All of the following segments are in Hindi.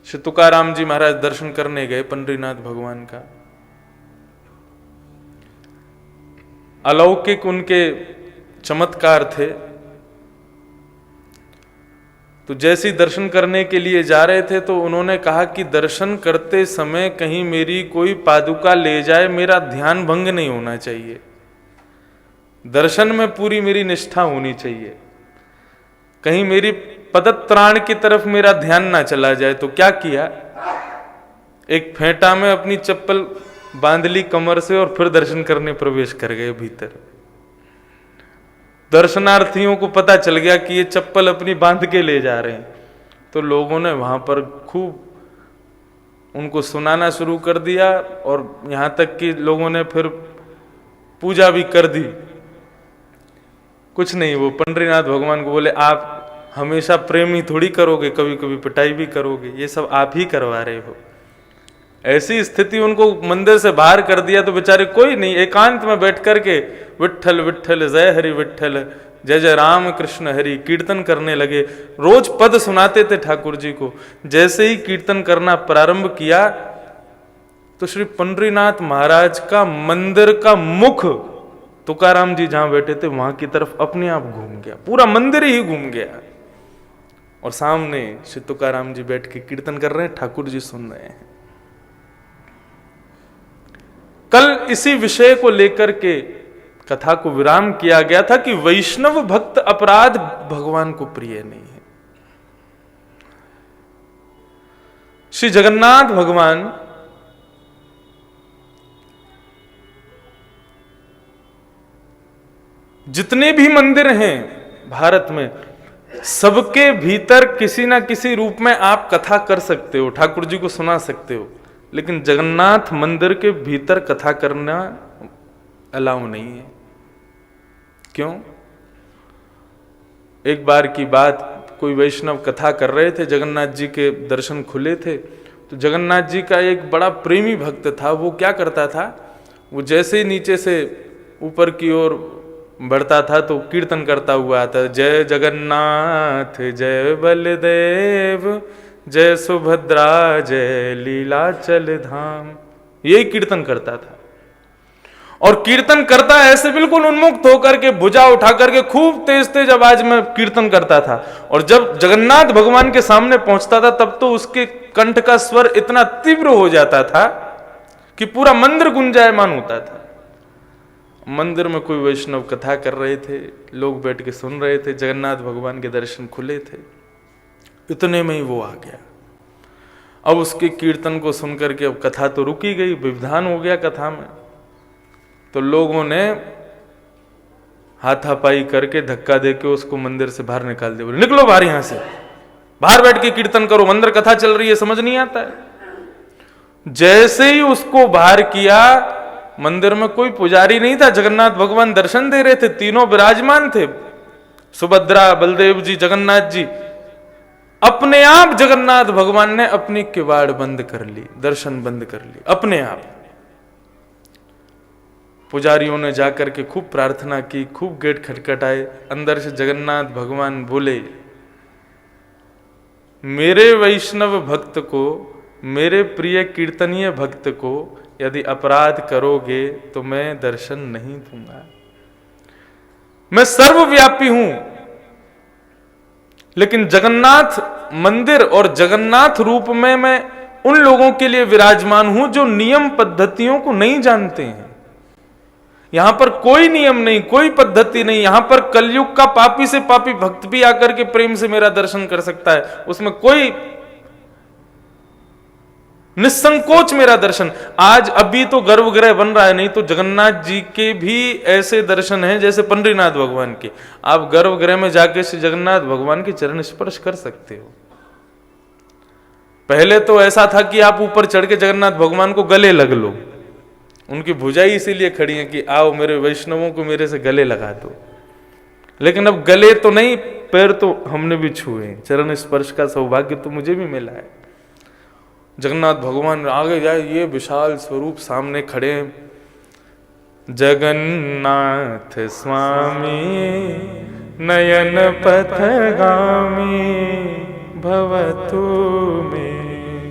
श्री तुकाराम जी महाराज दर्शन करने गए पंडरीनाथ भगवान का। अलौकिक उनके चमत्कार थे। तो जैसे ही दर्शन करने के लिए जा रहे थे तो उन्होंने कहा कि दर्शन करते समय कहीं मेरी कोई पादुका ले जाए, मेरा ध्यान भंग नहीं होना चाहिए, दर्शन में पूरी मेरी निष्ठा होनी चाहिए, कहीं मेरी पदत्राण की तरफ मेरा ध्यान ना चला जाए। तो क्या किया, एक फेंटा में अपनी चप्पल बांध ली कमर से और फिर दर्शन करने प्रवेश कर गए भीतर। दर्शनार्थियों को पता चल गया कि ये चप्पल अपनी बांध के ले जा रहे हैं, तो लोगों ने वहां पर खूब उनको सुनाना शुरू कर दिया और यहां तक कि लोगों ने फिर पूजा भी कर दी। कुछ नहीं, वो पंडरीनाथ भगवान को बोले आप हमेशा प्रेम ही थोड़ी करोगे, कभी कभी पिटाई भी करोगे, ये सब आप ही करवा रहे हो। ऐसी स्थिति उनको मंदिर से बाहर कर दिया तो बेचारे कोई नहीं, एकांत में बैठ करके विट्ठल विट्ठल जय हरि विट्ठल जय जय राम कृष्ण हरि कीर्तन करने लगे। रोज पद सुनाते थे ठाकुर जी को। जैसे ही कीर्तन करना प्रारंभ किया तो श्री पंडरीनाथ महाराज का मंदिर का मुख तुकाराम जी जहां बैठे थे वहां की तरफ अपने आप घूम गया, पूरा मंदिर ही घूम गया। और सामने श्री तुकाराम जी बैठ के कीर्तन कर रहे हैं, ठाकुर जी सुन रहे हैं। कल इसी विषय को लेकर के कथा को विराम किया गया था कि वैष्णव भक्त अपराध भगवान को प्रिय नहीं है। श्री जगन्नाथ भगवान जितने भी मंदिर हैं भारत में, सबके भीतर किसी ना किसी रूप में आप कथा कर सकते हो, ठाकुर जी को सुना सकते हो, लेकिन जगन्नाथ मंदिर के भीतर कथा करना अलाउ नहीं है। क्यों? एक बार की बात, कोई वैष्णव कथा कर रहे थे, जगन्नाथ जी के दर्शन खुले थे, तो जगन्नाथ जी का एक बड़ा प्रेमी भक्त था। वो क्या करता था, वो जैसे ही नीचे से ऊपर की ओर बढ़ता था तो कीर्तन करता हुआ आता, जय जगन्नाथ जय बलदेव जय सुभद्रा जय लीलाचल धाम, यही कीर्तन करता था। और कीर्तन करता ऐसे बिल्कुल उन्मुक्त होकर के, भुजा उठा करके खूब तेज तेज आवाज में कीर्तन करता था। और जब जगन्नाथ भगवान के सामने पहुंचता था तब तो उसके कंठ का स्वर इतना तीव्र हो जाता था कि पूरा मंदिर गुंजायमान होता था। मंदिर में कोई वैष्णव कथा कर रहे थे, लोग बैठ के सुन रहे थे, जगन्नाथ भगवान के दर्शन खुले थे। इतने में ही वो आ गया। अब उसके कीर्तन को सुनकर के अब कथा तो रुकी गई, विधान हो गया कथा में। तो लोगों ने हाथापाई करके धक्का देके उसको मंदिर से बाहर निकाल दिया। बोले निकलो बाहर, यहां से बाहर बैठ के कीर्तन करो, अंदर कथा चल रही है, समझ नहीं आता है। जैसे ही उसको बाहर किया, मंदिर में कोई पुजारी नहीं था, जगन्नाथ भगवान दर्शन दे रहे थे, तीनों विराजमान थे, सुभद्रा बलदेव जी जगन्नाथ जी। अपने आप जगन्नाथ भगवान ने अपनी किवाड़ बंद कर ली, दर्शन बंद कर ली अपने आप। पुजारियों ने जाकर के खूब प्रार्थना की, खूब गेट खटखटाए। अंदर से जगन्नाथ भगवान बोले, मेरे वैष्णव भक्त को, मेरे प्रिय कीर्तनीय भक्त को यदि अपराध करोगे तो मैं दर्शन नहीं दूंगा। मैं सर्वव्यापी हूं, लेकिन जगन्नाथ मंदिर और जगन्नाथ रूप में मैं उन लोगों के लिए विराजमान हूं जो नियम पद्धतियों को नहीं जानते हैं। यहां पर कोई नियम नहीं, कोई पद्धति नहीं। यहां पर कलयुग का पापी से पापी भक्त भी आकर के प्रेम से मेरा दर्शन कर सकता है, उसमें कोई निसंकोच मेरा दर्शन। आज अभी तो गर्भगृह बन रहा है, नहीं तो जगन्नाथ जी के भी ऐसे दर्शन हैं जैसे पंडरीनाथ भगवान के। आप गर्भगृह में जाके श्री जगन्नाथ भगवान के चरण स्पर्श कर सकते हो। पहले तो ऐसा था कि आप ऊपर चढ़ के जगन्नाथ भगवान को गले लग लो, उनकी भुजाई इसीलिए खड़ी है कि आओ मेरे वैष्णवों को मेरे से गले लगा दो। लेकिन अब गले तो नहीं, पैर तो हमने भी छुए, चरण स्पर्श का सौभाग्य तो मुझे भी मिला है। जगन्नाथ भगवान आगे जाए, ये विशाल स्वरूप सामने खड़े हैं। जगन्नाथ स्वामी नयन पथगामी भवतु में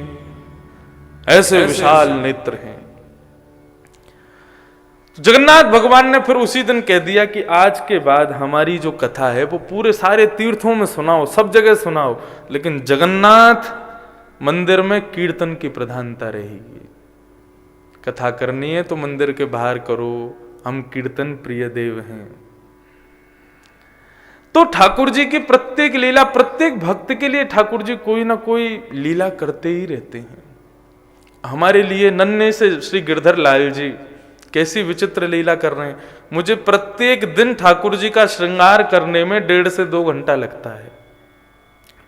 ऐसे विशाल नेत्र हैं। जगन्नाथ भगवान ने फिर उसी दिन कह दिया कि आज के बाद हमारी जो कथा है वो पूरे सारे तीर्थों में सुनाओ, सब जगह सुनाओ, लेकिन जगन्नाथ मंदिर में कीर्तन की प्रधानता रहेगी। कथा करनी है तो मंदिर के बाहर करो, हम कीर्तन प्रिय देव हैं। तो ठाकुर जी की प्रत्येक लीला, प्रत्येक भक्त के लिए ठाकुर जी कोई ना कोई लीला करते ही रहते हैं। हमारे लिए नन्हे से श्री गिरधर लाल जी कैसी विचित्र लीला कर रहे हैं। मुझे प्रत्येक दिन ठाकुर जी का श्रृंगार करने में 1.5 से 2 घंटा लगता है।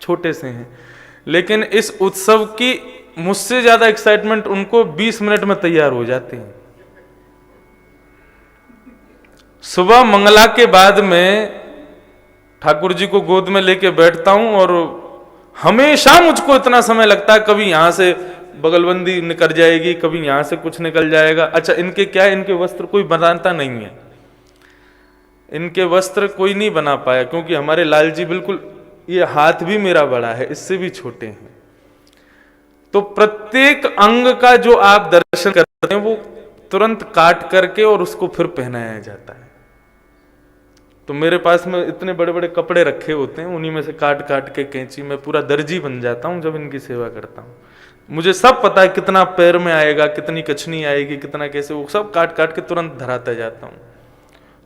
छोटे से हैं, लेकिन इस उत्सव की मुझसे ज्यादा एक्साइटमेंट उनको 20 मिनट में तैयार हो जाते हैं। सुबह मंगला के बाद में ठाकुर जी को गोद में लेके बैठता हूं और हमेशा मुझको इतना समय लगता है, कभी यहां से बगलबंदी निकल जाएगी, कभी यहां से कुछ निकल जाएगा। अच्छा, इनके क्या है, इनके वस्त्र कोई बनाता नहीं है, इनके वस्त्र कोई नहीं बना पाया, क्योंकि हमारे लाल जी बिल्कुल, ये हाथ भी मेरा बड़ा है, इससे भी छोटे हैं। तो प्रत्येक अंग का जो आप दर्शन करते हैं वो तुरंत काट करके और उसको फिर पहनाया जाता है। तो मेरे पास में इतने बड़े बड़े कपड़े रखे होते हैं, उन्हीं में से काट काट के कैंची, मैं पूरा दर्जी बन जाता हूं जब इनकी सेवा करता हूं। मुझे सब पता है कितना पैर में आएगा, कितनी कछनी आएगी, कितना कैसे, वो सब काट काट के तुरंत धराता जाता हूं।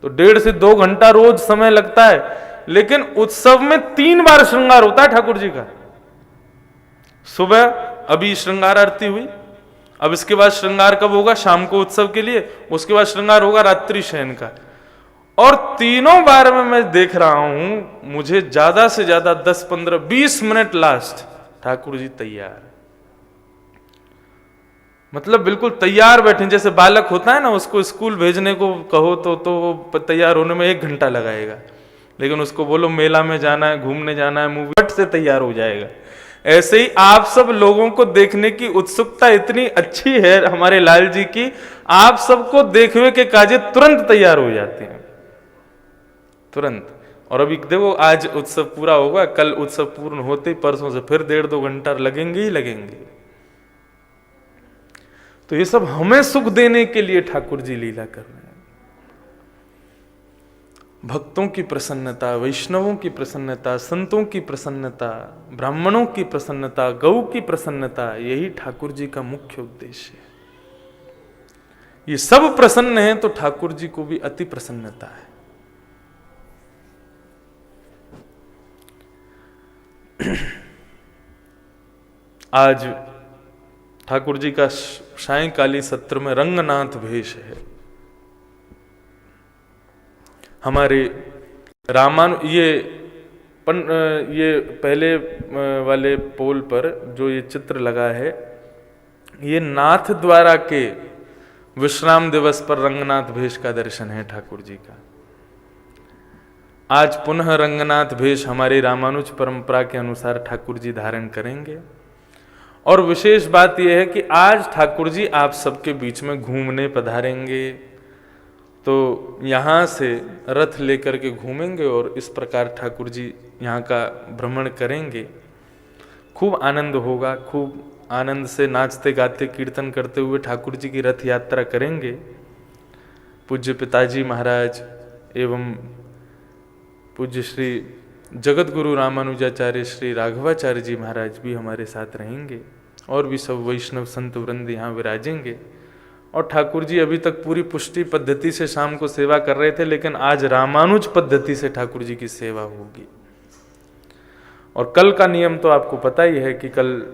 तो 1.5 से 2 घंटा रोज समय लगता है, लेकिन उत्सव में 3 बार श्रृंगार होता है ठाकुर जी का। सुबह अभी श्रृंगार आरती हुई, अब इसके बाद श्रृंगार कब होगा, शाम को उत्सव के लिए, उसके बाद श्रृंगार होगा रात्रि शयन का। और तीनों बार में मैं देख रहा हूं, मुझे ज्यादा से ज्यादा 10, 15, 20 मिनट लास्ट ठाकुर जी तैयार, मतलब बिल्कुल तैयार बैठे। जैसे बालक होता है ना, उसको स्कूल भेजने को कहो तो वो तैयार होने में 1 घंटा लगाएगा, लेकिन उसको बोलो मेला में जाना है, घूमने जाना है, मूवी, फट से तैयार हो जाएगा। ऐसे ही आप सब लोगों को देखने की उत्सुकता इतनी अच्छी है हमारे लाल जी की, आप सबको देखने के काजे तुरंत तैयार हो जाते हैं, तुरंत। और अभी देखो, आज उत्सव पूरा होगा, कल उत्सव पूर्ण होते ही परसों से फिर 1.5-2 घंटा लगेंगे ही लगेंगे। तो ये सब हमें सुख देने के लिए ठाकुर जी लीला कर रहे हैं। भक्तों की प्रसन्नता, वैष्णवों की प्रसन्नता, संतों की प्रसन्नता, ब्राह्मणों की प्रसन्नता, गौ की प्रसन्नता, यही ठाकुर जी का मुख्य उद्देश्य है। ये सब प्रसन्न हैं तो ठाकुर जी को भी अति प्रसन्नता है। आज ठाकुर जी का सायंकाली सत्र में रंगनाथ भेष है। हमारे ये पहले वाले पोल पर जो ये चित्र लगा है, ये नाथ द्वारा के विश्राम दिवस पर रंगनाथ भेष का दर्शन है ठाकुर जी का। आज पुनः रंगनाथ भेष हमारे रामानुज परंपरा के अनुसार ठाकुर जी धारण करेंगे। और विशेष बात यह है कि आज ठाकुर जी आप सबके बीच में घूमने पधारेंगे। तो यहाँ से रथ लेकर के घूमेंगे और इस प्रकार ठाकुर जी यहाँ का भ्रमण करेंगे। खूब आनंद होगा, खूब आनंद से नाचते गाते कीर्तन करते हुए ठाकुर जी की रथ यात्रा करेंगे। पूज्य पिताजी महाराज एवं पूज्य श्री जगत गुरु रामानुजाचार्य श्री राघवाचार्य जी महाराज भी हमारे साथ रहेंगे और भी सब वैष्णव संत वृंद यहाँ विराजेंगे। और ठाकुर जी अभी तक पूरी पुष्टि पद्धति से शाम को सेवा कर रहे थे, लेकिन आज रामानुज पद्धति से ठाकुर जी की सेवा होगी। और कल का नियम तो आपको पता ही है कि कल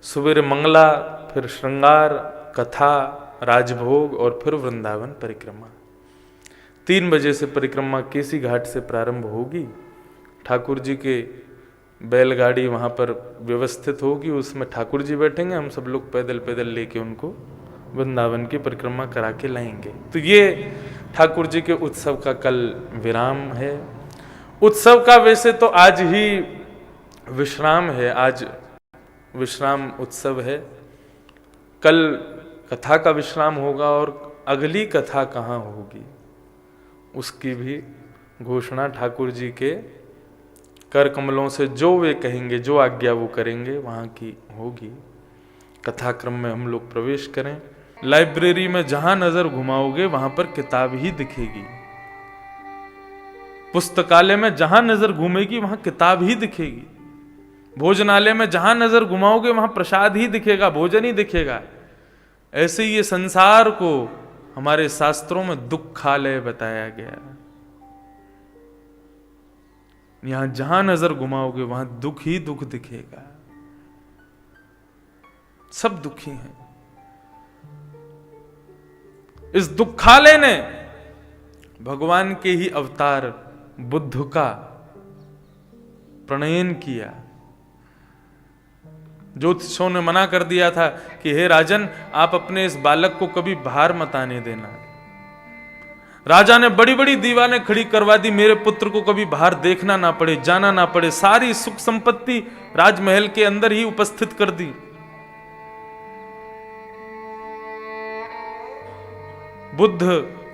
सुबह मंगला, फिर श्रृंगार, कथा, राजभोग और फिर वृंदावन परिक्रमा। 3 बजे से परिक्रमा केसी घाट से प्रारंभ होगी। ठाकुर जी के बैलगाड़ी वहाँ पर व्यवस्थित होगी, उसमें ठाकुर जी बैठेंगे, हम सब लोग पैदल पैदल लेके उनको वृंदावन की परिक्रमा करा के लाएंगे। तो ये ठाकुर जी के उत्सव का कल विराम है। उत्सव का वैसे तो आज ही विश्राम है, आज विश्राम उत्सव है। कल कथा का विश्राम होगा और अगली कथा कहाँ होगी उसकी भी घोषणा ठाकुर जी के कर कमलों से जो वे कहेंगे, जो आज्ञा वो करेंगे, वहाँ की होगी। कथाक्रम में हम लोग प्रवेश करें। लाइब्रेरी में जहां नजर घुमाओगे वहां पर किताब ही दिखेगी। पुस्तकालय में जहां नजर घूमेगी वहां किताब ही दिखेगी। भोजनालय में जहां नजर घुमाओगे वहां प्रसाद ही दिखेगा, भोजन ही दिखेगा। ऐसे ही ये संसार को हमारे शास्त्रों में दुखालय बताया गया। यहां जहां नजर घुमाओगे वहां दुख ही दुख दिखेगा। सब दुखी हैं। इस दुखालय ने भगवान के ही अवतार बुद्ध का प्रणयन किया। ज्योतिषों ने मना कर दिया था कि हे राजन, आप अपने इस बालक को कभी बाहर मत आने देना। राजा ने बड़ी बड़ी दीवारें खड़ी करवा दी, मेरे पुत्र को कभी बाहर देखना ना पड़े, जाना ना पड़े। सारी सुख संपत्ति राजमहल के अंदर ही उपस्थित कर दी। बुद्ध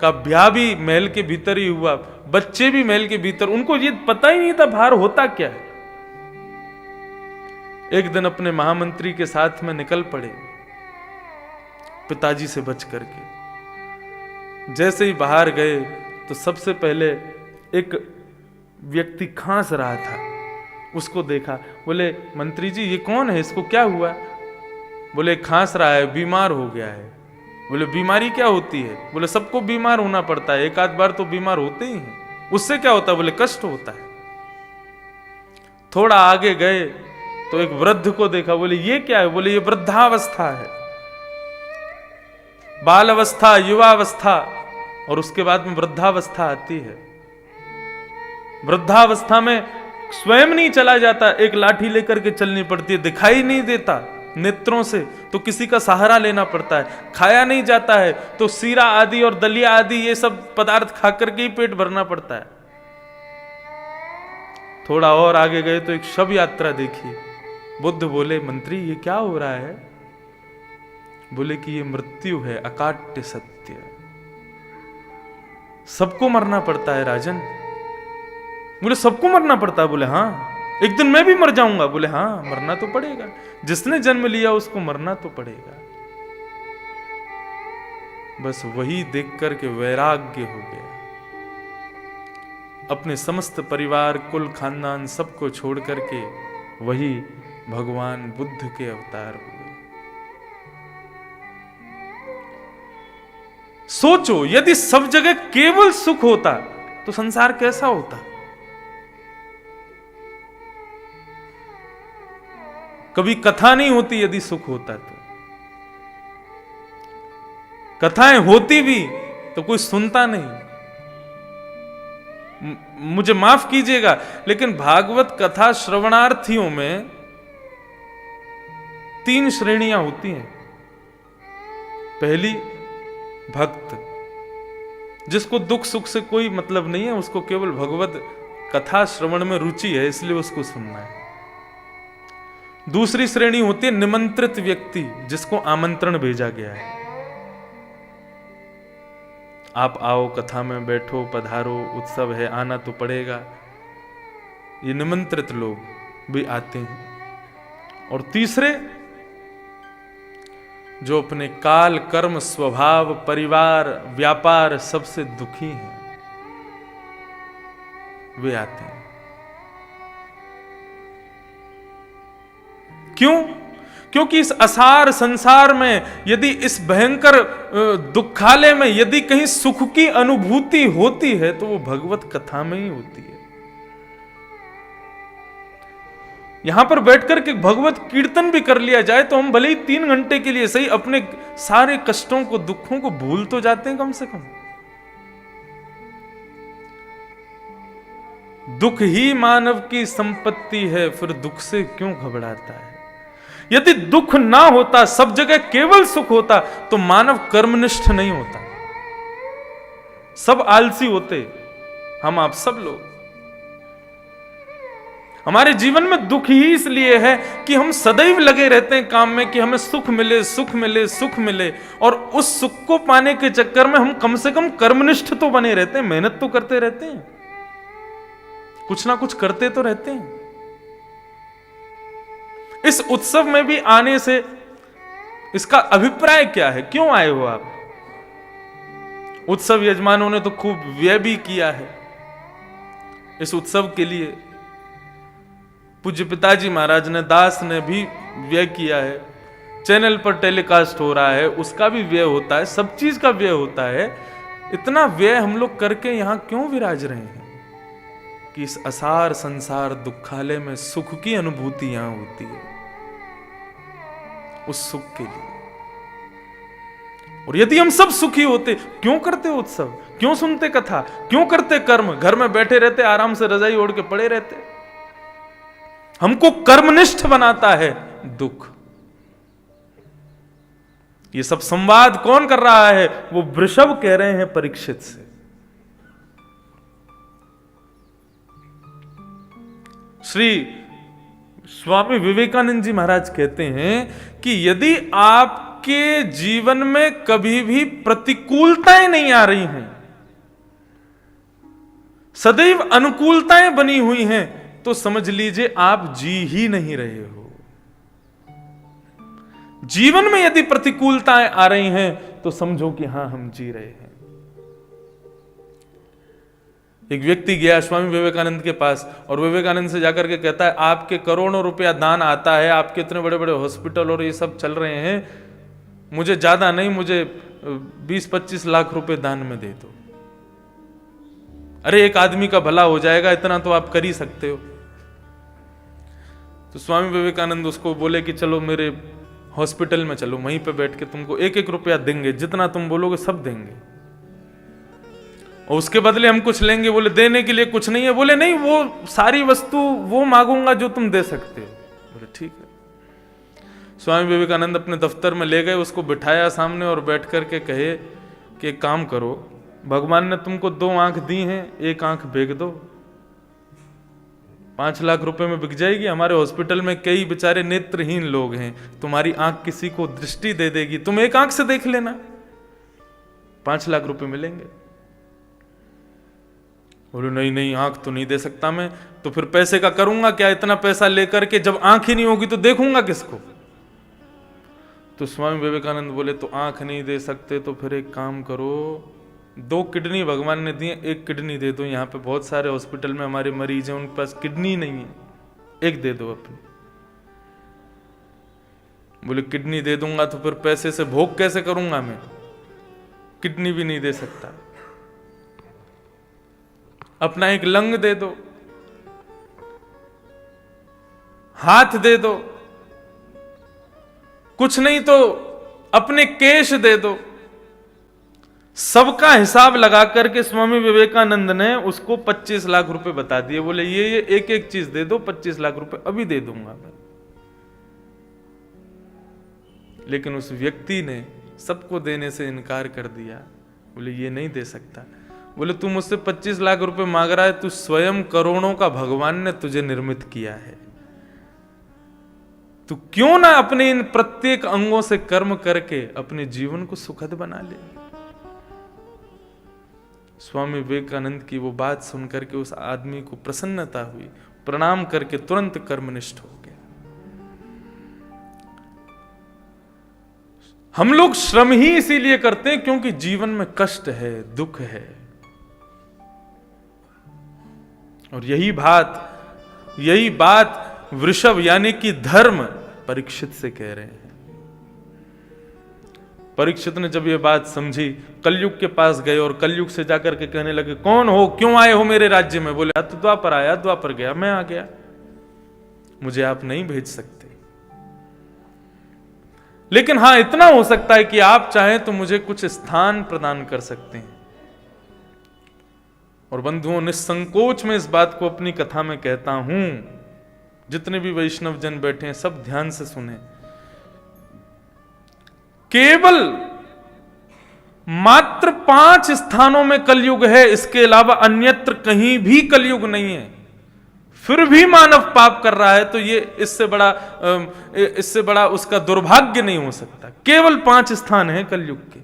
का ब्याह भी महल के भीतर ही हुआ, बच्चे भी महल के भीतर। उनको ये पता ही नहीं था बाहर होता क्या है। एक दिन अपने महामंत्री के साथ में निकल पड़े, पिताजी से बच करके। जैसे ही बाहर गए तो सबसे पहले एक व्यक्ति खांस रहा था, उसको देखा। बोले, मंत्री जी ये कौन है, इसको क्या हुआ? बोले, खांस रहा है, बीमार हो गया है। बोले, बीमारी क्या होती है? बोले, सबको बीमार होना पड़ता है, एक आध बार तो बीमार होते ही हैं। उससे क्या होता है? बोले, कष्ट होता है। थोड़ा आगे गए तो एक वृद्ध को देखा। बोले, ये क्या है? बोले, ये वृद्धावस्था है। बाल अवस्था, युवावस्था और उसके बाद में वृद्धावस्था आती है। वृद्धावस्था में स्वयं नहीं चला जाता, एक लाठी लेकर के चलनी पड़ती है। दिखाई नहीं देता नेत्रों से तो किसी का सहारा लेना पड़ता है। खाया नहीं जाता है तो सीरा आदि और दलिया आदि ये सब पदार्थ खाकर के ही पेट भरना पड़ता है। थोड़ा और आगे गए तो एक शव यात्रा देखी। बुद्ध बोले, मंत्री ये क्या हो रहा है? बोले कि ये मृत्यु है, अकाट्य सत्य। सबको मरना पड़ता है राजन। बोले, सबको मरना पड़ता है? बोले, हाँ। एक दिन मैं भी मर जाऊंगा? बोले, हाँ, मरना तो पड़ेगा। जिसने जन्म लिया उसको मरना तो पड़ेगा। बस वही देख करके वैराग्य हो गया। अपने समस्त परिवार, कुल, खानदान सबको छोड़ करके वही भगवान बुद्ध के अवतार हुए। सोचो, यदि सब जगह केवल सुख होता तो संसार कैसा होता? कभी कथा नहीं होती यदि सुख होता तो। कथाएं होती भी तो कोई सुनता नहीं। मुझे माफ कीजिएगा, लेकिन भागवत कथा श्रवणार्थियों में 3 श्रेणियां होती हैं। पहली, भक्त, जिसको दुख सुख से कोई मतलब नहीं है, उसको केवल भगवत कथा श्रवण में रुचि है, इसलिए उसको सुनना है। दूसरी श्रेणी होती है निमंत्रित व्यक्ति, जिसको आमंत्रण भेजा गया है। आप आओ, कथा में बैठो, पधारो, उत्सव है, आना तो पड़ेगा। ये निमंत्रित लोग भी आते हैं। और तीसरे, जो अपने काल, कर्म, स्वभाव, परिवार, व्यापार सबसे दुखी हैं, वे आते हैं। क्यों? क्योंकि इस असार संसार में, यदि इस भयंकर दुखालय में यदि कहीं सुख की अनुभूति होती है तो वो भगवत कथा में ही होती है। यहां पर बैठकर के भगवत कीर्तन भी कर लिया जाए तो हम भले ही 3 घंटे के लिए सही अपने सारे कष्टों को, दुखों को भूल तो जाते हैं कम से कम। दुख ही मानव की संपत्ति है, फिर दुख से क्यों घबराता है? यदि दुख ना होता, सब जगह केवल सुख होता, तो मानव कर्मनिष्ठ नहीं होता। सब आलसी होते, हम आप सब लोग। हमारे जीवन में दुख ही इसलिए है कि हम सदैव लगे रहते हैं काम में कि हमें सुख मिले, सुख मिले, सुख मिले। और उस सुख को पाने के चक्कर में हम कम से कम कर्मनिष्ठ तो बने रहते हैं, मेहनत तो करते रहते हैं, कुछ ना कुछ करते तो रहते हैं। इस उत्सव में भी आने से इसका अभिप्राय क्या है, क्यों आए हो आप? उत्सव यजमानों ने तो खूब व्यय भी किया है इस उत्सव के लिए। पूज्य पिताजी महाराज ने, दास ने भी व्यय किया है। चैनल पर टेलीकास्ट हो रहा है, उसका भी व्यय होता है, सब चीज का व्यय होता है। इतना व्यय हम लोग करके यहां क्यों विराज रहे हैं कि इस असार संसार दुखालय में सुख की अनुभूति यहां होती है, उस सुख के लिए। और यदि हम सब सुखी होते, क्यों करते उत्सव, क्यों सुनते कथा, क्यों करते कर्म? घर में बैठे रहते, आराम से रजाई ओढ़ के पड़े रहते। हमको कर्मनिष्ठ बनाता है दुख। ये सब संवाद कौन कर रहा है? वो वृषभ कह रहे हैं परीक्षित से। श्री स्वामी विवेकानंद जी महाराज कहते हैं कि यदि आपके जीवन में कभी भी प्रतिकूलताएं नहीं आ रही हैं, सदैव अनुकूलताएं बनी हुई हैं, तो समझ लीजिए आप जी ही नहीं रहे हो। जीवन में यदि प्रतिकूलताएं आ रही हैं तो समझो कि हां हम जी रहे हैं। एक व्यक्ति गया स्वामी विवेकानंद के पास और विवेकानंद से जाकर के कहता है, आपके करोड़ों रुपया दान आता है, आपके इतने बड़े बड़े हॉस्पिटल और ये सब चल रहे हैं, मुझे ज्यादा नहीं, मुझे 20-25 लाख रुपए दान में दे दो। अरे एक आदमी का भला हो जाएगा, इतना तो आप कर ही सकते हो। तो स्वामी विवेकानंद उसको बोले कि चलो मेरे हॉस्पिटल में चलो, वहीं पे बैठ के तुमको 1-1 रुपया देंगे, जितना तुम बोलोगे सब देंगे, और उसके बदले हम कुछ लेंगे। बोले देने के लिए कुछ नहीं है। बोले नहीं, वो सारी वस्तु वो मांगूंगा जो तुम दे सकते हो। बोले ठीक है। स्वामी विवेकानंद अपने दफ्तर में ले गए, उसको बिठाया सामने और बैठ करके कहे कि एक काम करो, भगवान ने तुमको 2 आंख दी हैं, एक आंख बेच दो, 5 लाख रुपए में बिक जाएगी। हमारे हॉस्पिटल में कई बेचारे नेत्रहीन लोग हैं, तुम्हारी आंख किसी को दृष्टि दे देगी, तुम एक आंख से देख लेना, 5 लाख रुपए मिलेंगे। बोले नहीं नहीं, आंख तो नहीं दे सकता मैं, तो फिर पैसे का करूंगा क्या? इतना पैसा लेकर के जब आंख ही नहीं होगी तो देखूंगा किसको? तो स्वामी विवेकानंद बोले तो आंख नहीं दे सकते तो फिर एक काम करो, 2 किडनी भगवान ने दी, 1 किडनी दे दो। यहाँ पे बहुत सारे हॉस्पिटल में हमारे मरीज हैं, उनके पास किडनी नहीं है, 1 दे दो अपनी। बोले किडनी दे दूंगा तो फिर पैसे से भोग कैसे करूंगा मैं? किडनी भी नहीं दे सकता। अपना 1 लंग दे दो, हाथ दे दो, कुछ नहीं तो अपने केश दे दो। सबका हिसाब लगा करके स्वामी विवेकानंद ने उसको 25 लाख रुपए बता दिए। बोले ये एक चीज दे दो, 25 लाख रुपए अभी दे दूंगा मैं। लेकिन उस व्यक्ति ने सबको देने से इनकार कर दिया। बोले ये नहीं दे सकता। बोले तू मुझसे 25 लाख रुपए मांग रहा है, तू स्वयं करोड़ों का भगवान ने तुझे निर्मित किया है, तू क्यों ना अपने इन प्रत्येक अंगों से कर्म करके अपने जीवन को सुखद बना ले। स्वामी विवेकानंद की वो बात सुनकर के उस आदमी को प्रसन्नता हुई, प्रणाम करके तुरंत कर्मनिष्ठ हो गया। हम लोग श्रम ही इसीलिए करते हैं क्योंकि जीवन में कष्ट है, दुख है, और यही बात वृषभ यानी कि धर्म परीक्षित से कह रहे हैं। परीक्षित ने जब ये बात समझी, कलयुग के पास गए और कलयुग से जाकर के कहने लगे, कौन हो, क्यों आए हो मेरे राज्य में? बोले तो द्वापर आया, द्वापर गया, मैं आ गया, मुझे आप नहीं भेज सकते। लेकिन हां, इतना हो सकता है कि आप चाहें तो मुझे कुछ स्थान प्रदान कर सकते हैं। और बंधुओं, निसंकोच में इस बात को अपनी कथा में कहता हूं, जितने भी वैष्णव जन बैठे हैं सब ध्यान से सुने। केवल मात्र 5 स्थानों में कलयुग है, इसके अलावा अन्यत्र कहीं भी कलयुग नहीं है। फिर भी मानव पाप कर रहा है, तो ये इससे बड़ा उसका दुर्भाग्य नहीं हो सकता। केवल 5 स्थान हैं कलयुग के,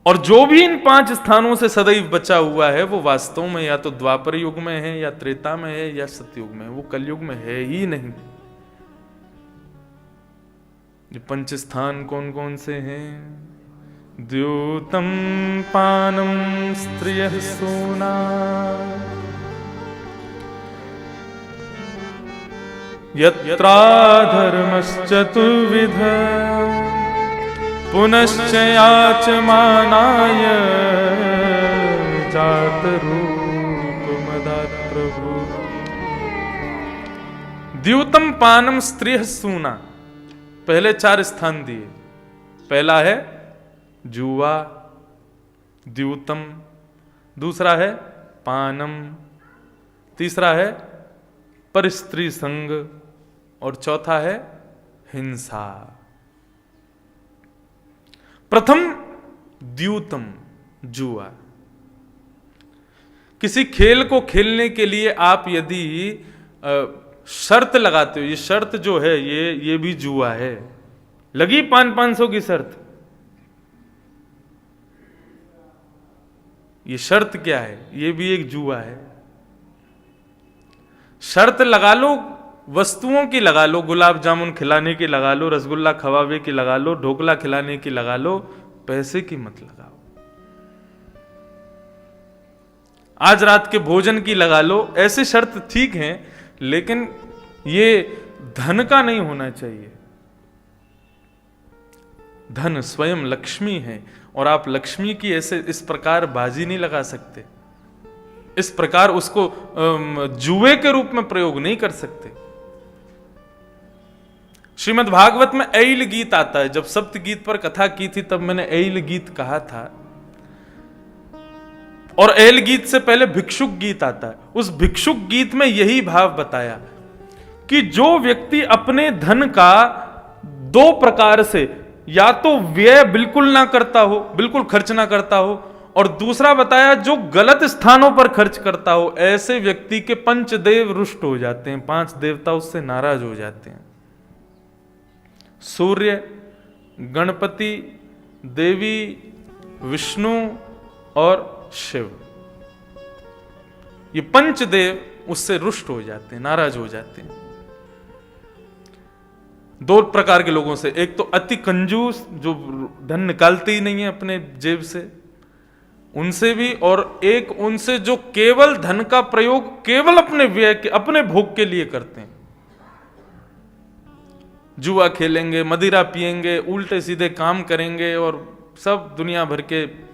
और जो भी इन 5 स्थानों से सदैव बचा हुआ है वो वास्तव में या तो द्वापर युग में है, या त्रेता में है, या सतयुग में है, वो कलयुग में है ही नहीं। ये पंच स्थान कौन कौन से हैं? द्यूतम पानम स्त्रियः सूना, यत्राधर्मश्चतुर्विध, पुनश्च याचमानाय जातरूपमदात्प्रभु। द्यूतम पानम स्त्रियः सूना, पहले 4 स्थान दिए। पहला है जुआ, द्यूतम, दूसरा है पानम, तीसरा है परस्त्री संग, और चौथा है हिंसा। प्रथम द्यूतम, जुआ। किसी खेल को खेलने के लिए आप यदि शर्त लगाते हो, ये शर्त जो है ये भी जुआ है। लगी 500 की शर्त, ये शर्त क्या है? ये भी एक जुआ है। शर्त लगा लो, वस्तुओं की लगा लो, गुलाब जामुन खिलाने की लगा लो, रसगुल्ला खवावे की लगा लो, ढोकला खिलाने की लगा लो, पैसे की मत लगाओ। आज रात के भोजन की लगा लो, ऐसे शर्त ठीक हैं, लेकिन ये धन का नहीं होना चाहिए। धन स्वयं लक्ष्मी है, और आप लक्ष्मी की ऐसे इस प्रकार बाजी नहीं लगा सकते, इस प्रकार उसको जुए के रूप में प्रयोग नहीं कर सकते। श्रीमद् भागवत में ऐल गीत आता है। जब सप्त गीत पर कथा की थी तब मैंने ऐल गीत कहा था, और ऐल गीत से पहले भिक्षुक गीत आता है। उस भिक्षुक गीत में यही भाव बताया कि जो व्यक्ति अपने धन का 2 प्रकार से, या तो व्यय बिल्कुल ना करता हो, बिल्कुल खर्च ना करता हो, और दूसरा बताया जो गलत स्थानों पर खर्च करता हो, ऐसे व्यक्ति के 5 देव रुष्ट हो जाते हैं, 5 देवता उससे नाराज हो जाते हैं। सूर्य, गणपति, देवी, विष्णु और शिव, ये 5 देव उससे रुष्ट हो जाते हैं, नाराज हो जाते हैं। 2 प्रकार के लोगों से, एक तो अति कंजूस जो धन निकालते ही नहीं है अपने जेब से, उनसे भी, और एक उनसे जो केवल धन का प्रयोग केवल अपने व्यय के, अपने भोग के लिए करते हैं। जुआ खेलेंगे, मदिरा पिएंगे, उल्टे सीधे काम करेंगे, और सब दुनिया भर के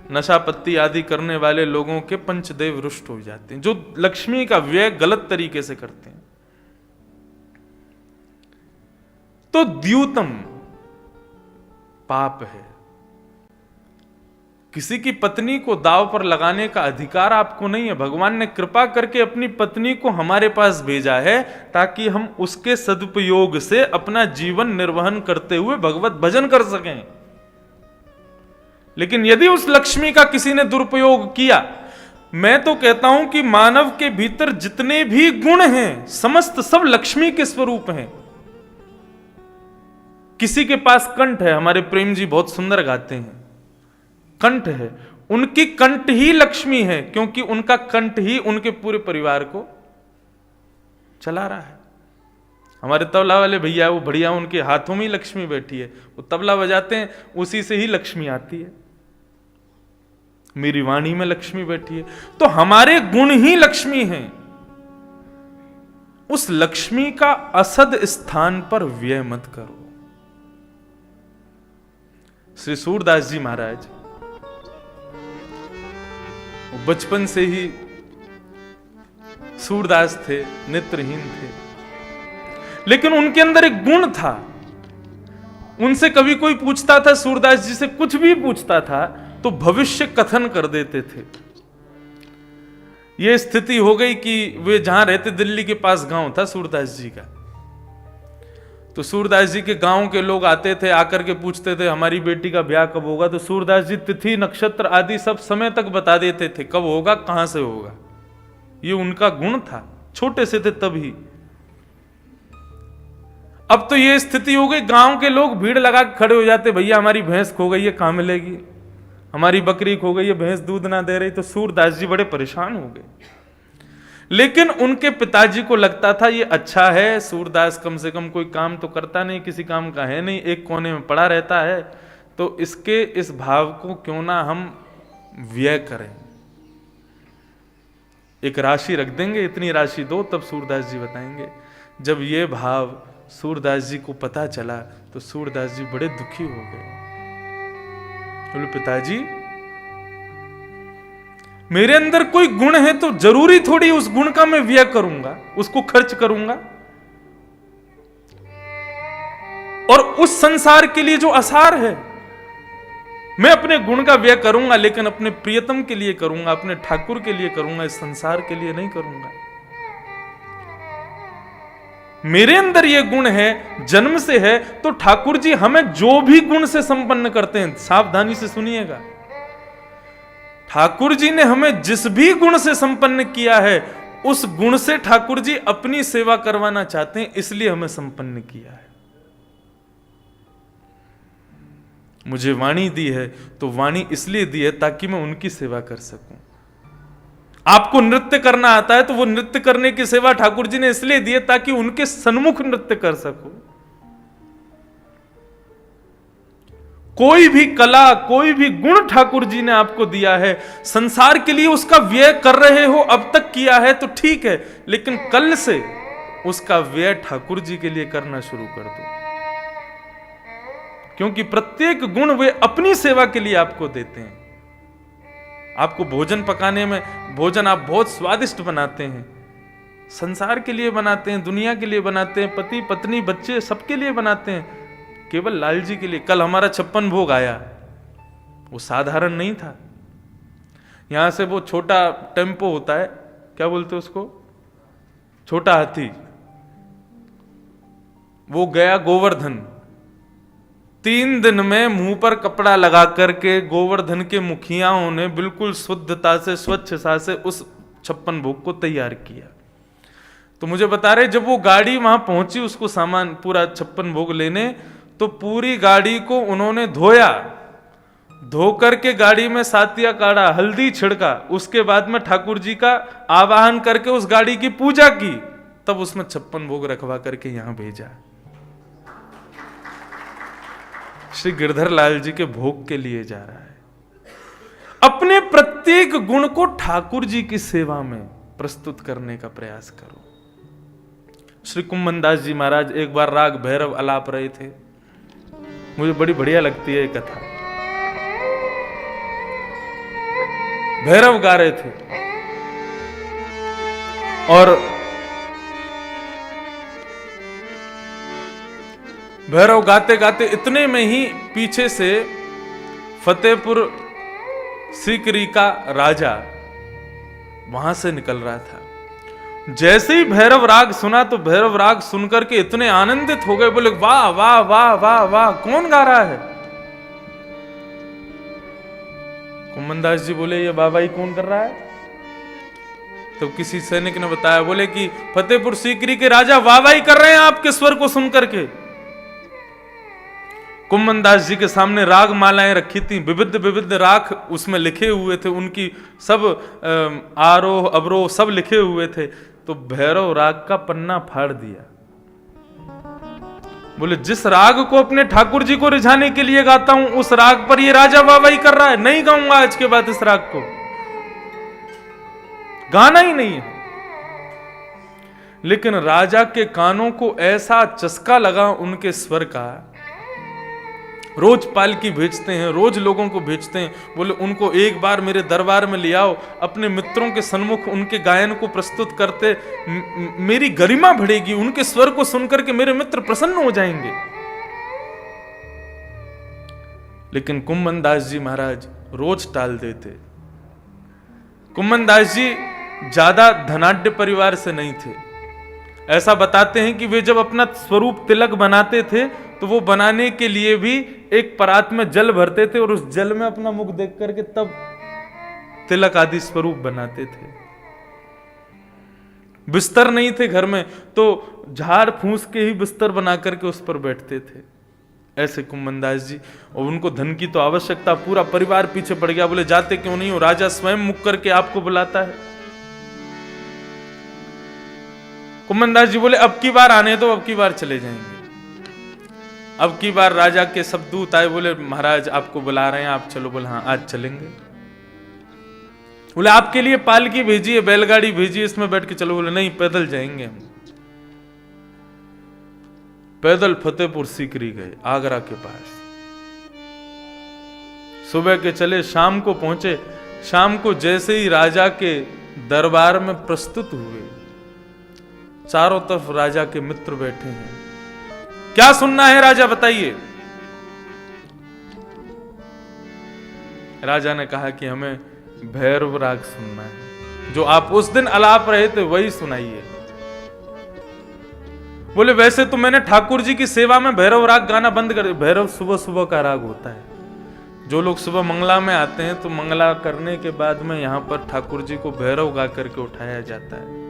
नशा पत्ती आदि करने वाले लोगों के 5 देव रुष्ट हो जाते हैं, जो लक्ष्मी का व्यय गलत तरीके से करते हैं। तो द्यूतम पाप है। किसी की पत्नी को दाव पर लगाने का अधिकार आपको नहीं है। भगवान ने कृपा करके अपनी पत्नी को हमारे पास भेजा है ताकि हम उसके सदुपयोग से अपना जीवन निर्वहन करते हुए भगवत भजन कर सकें। लेकिन यदि उस लक्ष्मी का किसी ने दुरुपयोग किया, मैं तो कहता हूं कि मानव के भीतर जितने भी गुण हैं समस्त सब लक्ष्मी के स्वरूप हैं। किसी के पास कंठ है, हमारे प्रेम जी बहुत सुंदर गाते हैं, कंठ है, उनकी कंठ ही लक्ष्मी है, क्योंकि उनका कंठ ही उनके पूरे परिवार को चला रहा है। हमारे तबला वाले भैया, वो बढ़िया, उनके हाथों में ही लक्ष्मी बैठी है, वो तबला बजाते हैं, उसी से ही लक्ष्मी आती है। मेरी वाणी में लक्ष्मी बैठी है, तो हमारे गुण ही लक्ष्मी हैं। उस लक्ष्मी का असद स्थान पर व्यय मत करो। श्री सूरदास जी महाराज बचपन से ही सूरदास थे, नेत्रहीन थे, लेकिन उनके अंदर एक गुण था। उनसे कभी कोई पूछता था, सूरदास जी से कुछ भी पूछता था, तो भविष्य कथन कर देते थे। यह स्थिति हो गई कि वे जहां रहते, दिल्ली के पास गांव था सूरदास जी का, तो सूरदास जी के गांव के लोग आते थे, आकर के पूछते थे हमारी बेटी का ब्याह कब होगा। तो सूरदास जी तिथि नक्षत्र आदि सब समय तक बता देते थे, कब होगा, कहां से होगा। ये उनका गुण था, छोटे से थे तभी। अब तो ये स्थिति हो गई, गांव के लोग भीड़ लगा के खड़े हो जाते, भैया हमारी भैंस खो गई है, कहां मिलेगी, हमारी बकरी खो गई है, भैंस दूध ना दे रही। तो सूरदास जी बड़े परेशान हो गए। लेकिन उनके पिताजी को लगता था ये अच्छा है, सूरदास कम से कम कोई काम तो करता नहीं, किसी काम का है नहीं, एक कोने में पड़ा रहता है, तो इसके इस भाव को क्यों ना हम व्यय करें, एक राशि रख देंगे, इतनी राशि दो। तब सूरदास जी बताएंगे जब ये भाव सूरदास जी को पता चला तो सूरदास जी बड़े दुखी हो गए। बोले पिताजी, मेरे अंदर कोई गुण है तो जरूरी थोड़ी उस गुण का मैं व्यय करूंगा, उसको खर्च करूंगा, और उस संसार के लिए जो आसार है मैं अपने गुण का व्यय करूंगा, लेकिन अपने प्रियतम के लिए करूंगा, अपने ठाकुर के लिए करूंगा, इस संसार के लिए नहीं करूंगा। मेरे अंदर यह गुण है, जन्म से है, तो ठाकुर जी हमें जो भी गुण से संपन्न करते हैं, सावधानी से सुनिएगा, ठाकुर जी ने हमें जिस भी गुण से संपन्न किया है उस गुण से ठाकुर जी अपनी सेवा करवाना चाहते हैं, इसलिए हमें संपन्न किया है। मुझे वाणी दी है तो वाणी इसलिए दी है ताकि मैं उनकी सेवा कर सकूं। आपको नृत्य करना आता है तो वो नृत्य करने की सेवा ठाकुर जी ने इसलिए दी है ताकि उनके सन्मुख नृत्य कर सको। कोई भी कला, कोई भी गुण ठाकुर जी ने आपको दिया है, संसार के लिए उसका व्यय कर रहे हो, अब तक किया है तो ठीक है, लेकिन कल से उसका व्यय ठाकुर जी के लिए करना शुरू कर दो, क्योंकि प्रत्येक गुण वे अपनी सेवा के लिए आपको देते हैं। आपको भोजन पकाने में, भोजन आप बहुत स्वादिष्ट बनाते हैं, संसार के लिए बनाते हैं, दुनिया के लिए बनाते हैं, पति पत्नी बच्चे सबके लिए बनाते हैं, केवल लाल जी के लिए। कल हमारा 56 भोग आया, वो साधारण नहीं था। यहां से वो छोटा टेम्पो होता है, क्या बोलते हैं उसको, छोटा हाथी, वो गया गोवर्धन। 3 दिन में मुंह पर कपड़ा लगा करके गोवर्धन के मुखियाओं ने बिल्कुल शुद्धता से, स्वच्छता से उस 56 भोग को तैयार किया। तो मुझे बता रहे जब वो गाड़ी वहां पहुंची उसको सामान पूरा 56 भोग लेने, तो पूरी गाड़ी को उन्होंने धोया, धो करके गाड़ी में सातिया काढ़ा, हल्दी छिड़का, उसके बाद में ठाकुर जी का आवाहन करके उस गाड़ी की पूजा की, तब उसमें 56 भोग रखवा करके यहां भेजा। श्री गिरधर लाल जी के भोग के लिए जा रहा है। अपने प्रत्येक गुण को ठाकुर जी की सेवा में प्रस्तुत करने का प्रयास करो। श्री कुम्मन दास जी महाराज एक बार राग भैरव अलाप रहे थे, मुझे बड़ी बढ़िया लगती है ये कथा। भैरव गा रहे थे और भैरव गाते गाते इतने में ही पीछे से फतेहपुर सीकरी का राजा वहां से निकल रहा था। जैसे ही भैरव राग सुना तो भैरव राग सुनकर के इतने आनंदित हो गए, बोले वाह वाह वाह वाह वाह, कौन गा रहा है? कुम्मन दास जी बोले ये बाबाई कौन कर रहा है? तो किसी सैनिक ने बताया, बोले कि फतेहपुर सीकरी के राजा वाहवाही कर रहे हैं आपके स्वर को सुनकर के। कुम्मन दास जी के सामने राग मालाएं रखी थी, विविध विविध राग उसमें लिखे हुए थे, उनकी सब आरोह अवरोह सब लिखे हुए थे। तो भैरव राग का पन्ना फाड़ दिया, बोले जिस राग को अपने ठाकुर जी को रिझाने के लिए गाता हूं उस राग पर ये राजा वाहवाही कर रहा है, नहीं गाऊंगा आज के बाद इस राग को, गाना ही नहीं है। लेकिन राजा के कानों को ऐसा चस्का लगा उनके स्वर का, रोज पालकी भेजते हैं, रोज लोगों को भेजते हैं, बोले उनको एक बार मेरे दरबार में ले आओ, अपने मित्रों के सन्मुख उनके गायन को प्रस्तुत करते मेरी गरिमा बढ़ेगी, उनके स्वर को सुनकर के मेरे मित्र प्रसन्न हो जाएंगे। लेकिन कुम्मन दास जी महाराज रोज टाल देते। कुम्मन दास जी ज्यादा धनाढ्य परिवार से नहीं थे। ऐसा बताते हैं कि वे जब अपना स्वरूप तिलक बनाते थे तो वो बनाने के लिए भी एक परात में जल भरते थे और उस जल में अपना मुख देख करके तब तिलक आदि स्वरूप बनाते थे। बिस्तर नहीं थे घर में तो झाड़ फूस के ही बिस्तर बना करके उस पर बैठते थे। ऐसे कुम्मन दास जी, और उनको धन की तो आवश्यकता, पूरा परिवार पीछे पड़ गया। बोले जाते क्यों नहीं हो, राजा स्वयं मुख करके आपको बुलाता है। कुम्भनदास जी बोले अब की बार आने तो अब की बार चले जाएंगे। अब की बार राजा के सब दूत आए, बोले महाराज आपको बुला रहे हैं, आप चलो। बोले हाँ आज चलेंगे। बोले आपके लिए पालकी भेजी है, बैलगाड़ी भेजी है, इसमें बैठ के चलो। बोले नहीं पैदल जाएंगे हम। पैदल फतेहपुर सीकरी गए, आगरा के पास। सुबह के चले, शाम को पहुंचे। शाम को जैसे ही राजा के दरबार में प्रस्तुत हुए, चारों तरफ राजा के मित्र बैठे हैं। क्या सुनना है राजा बताइए। राजा ने कहा कि हमें भैरव राग सुनना है, जो आप उस दिन अलाप रहे थे वही सुनाइए। बोले वैसे तो मैंने ठाकुर जी की सेवा में भैरव राग गाना बंद कर दिया। भैरव सुबह सुबह का राग होता है। जो लोग सुबह मंगला में आते हैं तो मंगला करने के बाद में यहां पर ठाकुर जी को भैरव गा करके उठाया जाता है।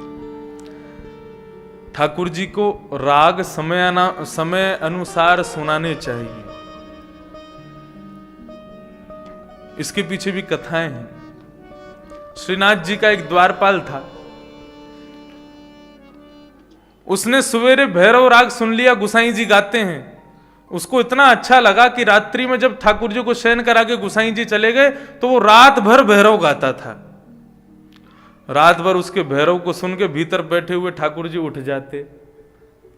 ठाकुर जी को राग समय अनुसार सुनाने चाहिए। इसके पीछे भी कथाएं हैं। श्रीनाथ जी का एक द्वारपाल था, उसने सवेरे भैरव राग सुन लिया, गुसाई जी गाते हैं। उसको इतना अच्छा लगा कि रात्रि में जब ठाकुर जी को शयन करा के गुसाई जी चले गए तो वो रात भर भैरव गाता था। रात भर उसके भैरव को सुन के भीतर बैठे हुए ठाकुर जी उठ जाते।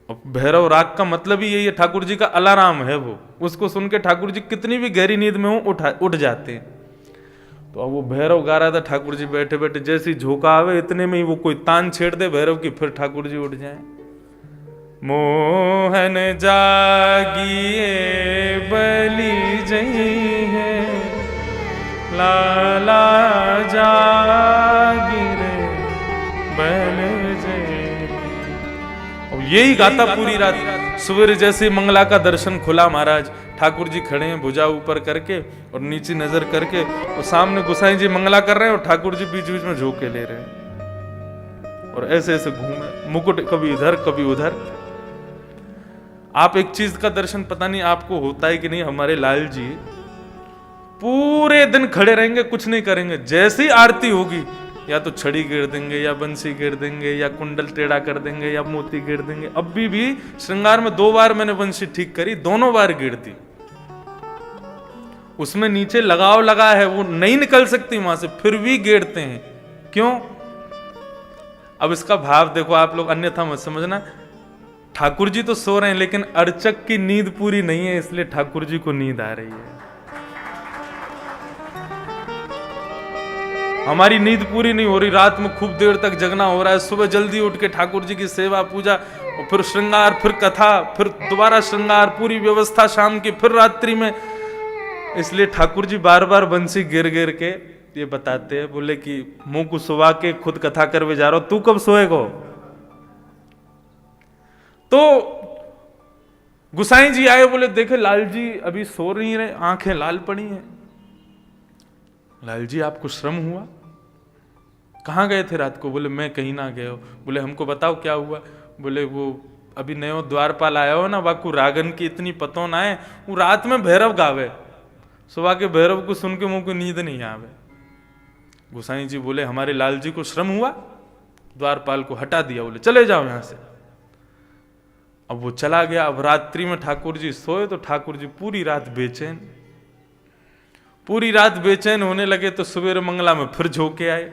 अब भैरव राग का मतलब ही यही है, ठाकुर जी का अलार्म है वो। उसको सुन के ठाकुर जी कितनी भी गहरी नींद में हो उठ जाते। तो अब वो भैरव गा रहा था, ठाकुर जी बैठे बैठे जैसी झोंका आवे इतने में ही वो कोई तान छेड़ दे भैरव की, फिर ठाकुर जी उठ जाए। मोहन जागिए बलि जई है, लाला जागी रे बल जई। और यही गाता पूरी रात। सवेरे जैसे मंगला का दर्शन खुला, महाराज ठाकुर जी खड़े हैं भुजा ऊपर करके और नीचे नजर करके, और सामने गुसाई जी मंगला कर रहे हैं और ठाकुर जी बीच बीच में झोंके ले रहे हैं और ऐसे ऐसे घूमे, मुकुट कभी इधर कभी उधर। आप एक चीज का दर्शन पता नहीं आपको होता है कि नहीं, हमारे लाल जी पूरे दिन खड़े रहेंगे, कुछ नहीं करेंगे। जैसी आरती होगी या तो छड़ी गिर देंगे या बंसी गिर देंगे या कुंडल टेढ़ा कर देंगे या मोती गिर देंगे। अभी भी श्रृंगार में 2 बार मैंने बंसी ठीक करी, दोनों बार गिर दी। उसमें नीचे लगाव लगा है, वो नहीं निकल सकती वहां से, फिर भी गिरते हैं। क्यों? अब इसका भाव देखो आप लोग, अन्यथा मत समझना। ठाकुर जी तो सो रहे हैं लेकिन अर्चक की नींद पूरी नहीं है, इसलिए ठाकुर जी को नींद आ रही है। हमारी नींद पूरी नहीं हो रही, रात में खूब देर तक जगना हो रहा है, सुबह जल्दी उठ के ठाकुर जी की सेवा पूजा और फिर श्रृंगार, फिर कथा, फिर दोबारा श्रृंगार, पूरी व्यवस्था शाम की, फिर रात्रि में। इसलिए ठाकुर जी बार बार बंसी गिर गिर के ये बताते हैं, बोले कि मुंह को सुवा के खुद कथा करवे जा रहा हो, तू कब सोएगो? तो गुसाई जी आए, बोले देखे लाल जी अभी सो नहीं रहे, आंखें लाल पड़ी हैं। लाल जी आपको श्रम हुआ? कहाँ गए थे रात को? बोले मैं कहीं ना गए हो। बोले हमको बताओ क्या हुआ? बोले वो अभी नयो द्वारपाल आया हो ना, वाकू रागन की इतनी पतो ना है, वो रात में भैरव गावे, सुबह के भैरव को सुन के मुंह को नींद नहीं आवे। गुसाई जी बोले हमारे लाल जी को श्रम हुआ, द्वारपाल को हटा दिया, बोले चले जाओ यहां से। अब वो चला गया। अब रात्रि में ठाकुर जी सोए तो ठाकुर जी पूरी रात बेचैन होने लगे। तो सवेरे मंगला में फिर झोंके आए।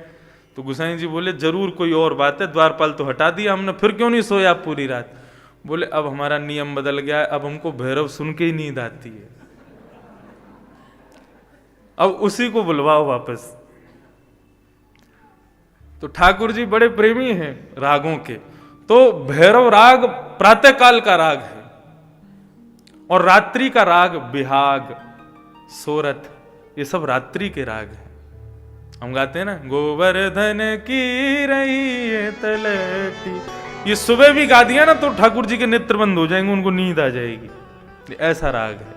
तो गुसाई जी बोले जरूर कोई और बात है, द्वारपाल तो हटा दिया हमने, फिर क्यों नहीं सोया पूरी रात? बोले अब हमारा नियम बदल गया है, अब हमको भैरव सुन के ही नींद आती है, अब उसी को बुलवाओ वापस। तो ठाकुर जी बड़े प्रेमी हैं रागों के। तो भैरव राग प्रातःकाल का राग है और रात्रि का राग बिहाग, सोरठ, ये सब रात्रि के राग हैं। हम गाते हैं ना, गोवर्धन की रही है तलती, ये सुबह भी गा दिया ना तो ठाकुर जी के नेत्र बंद हो जाएंगे, उनको नींद आ जाएगी। ऐसा राग है।